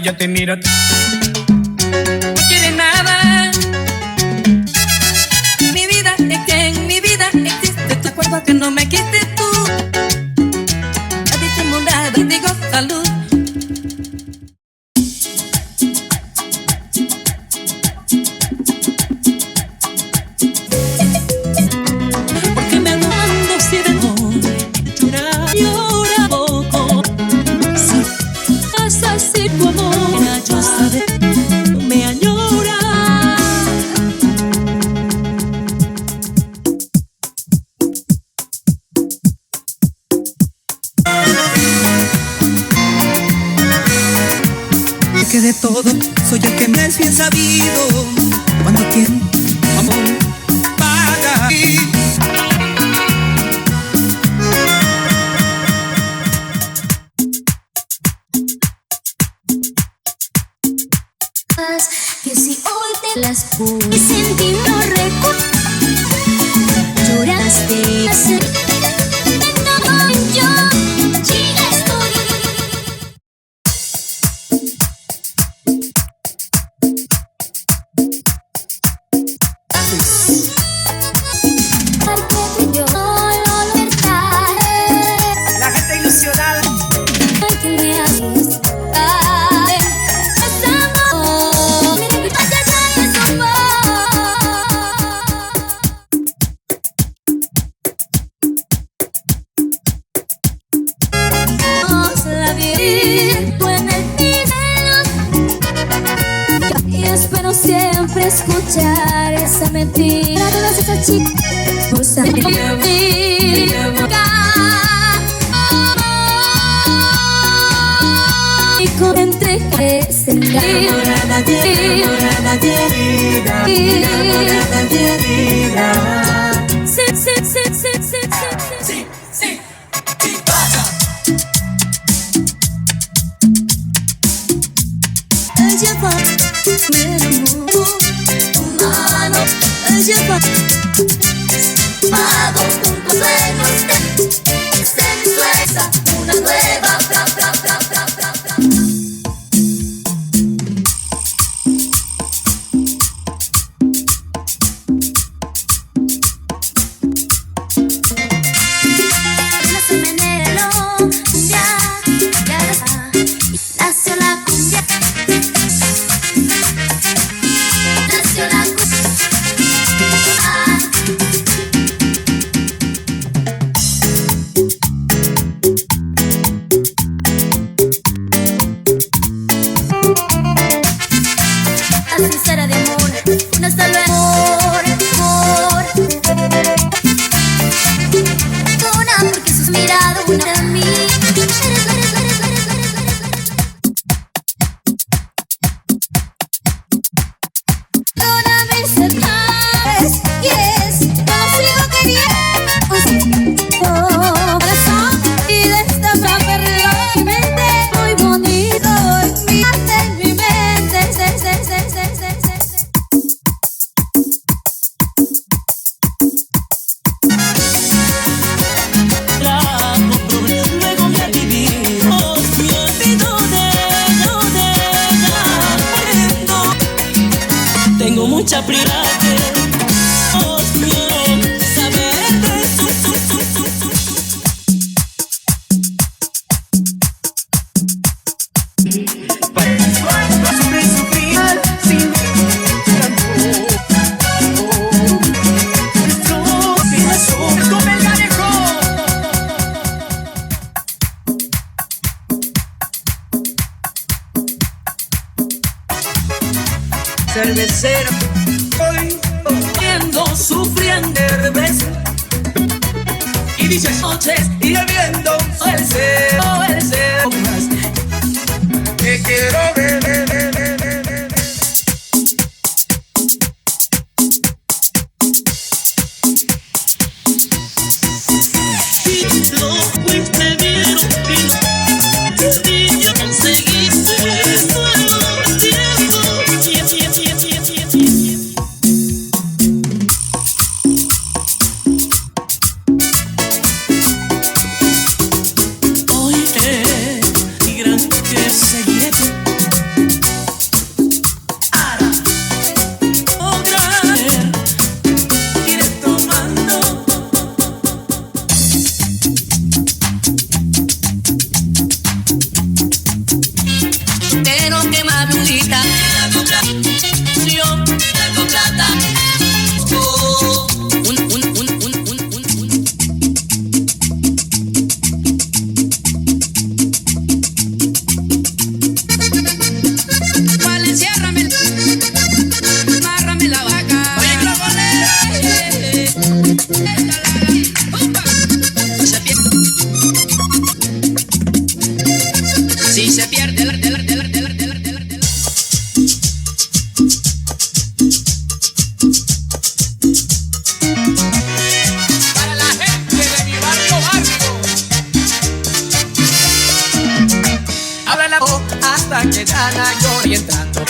yo te miro. No quieres nada. Mi vida es que en mi vida existe. ¿Te acuerdas que no me quiste tú? A ti te mudaba y digo salud. Porque me ando si de amor llora poco. Si es así tu amor, yo sabe, me añora. Que de todo soy el que me es bien sabido. Cuando quiero amor para ti. Que si hoy te las puse sin ti no recuerdo. Lloraste hace no yo chica estoy. Porque yo solo libertad. La gente ilusionada. Hay que realizar. Y espero siempre escuchar esa mentira de todas esas chicas por saber y con entregarse enamorada querida. Sí, sí, sí, sí, sí, sí, sí. Ella va, me enamoró, tu mano, ella va, pago juntos sueños, se visualiza una nueva, bla, bla, bla, bla, bla, bla. Nació Menelo, cumbia, ya está, nació la cumbia. Nació la la sincera de amor, una sola amor, amor. Una porque sus miradas una a mí. Perdóname ser más, yes, yo sigo queriendo. Oh, corazón, y de esta perla mi mente, muy bonito en mi arte, en mi mente, La compro, luego me viví. Oh, me olvido de ella. Muriendo. Tengo mucha prioridad. Oh, quiero saber de su. Sufrir, sufrir, sin tiempo. Tome el ganejo. Cervecero, hoy sufriendo cerveza. Y dices noches y bebiendo el cero más. Que quiero beber. Y lo fuiste vieron y yo conseguiste. Nuevo tiempo. Hoy es mi gran que seguiré. dándole gana, yo y entrando.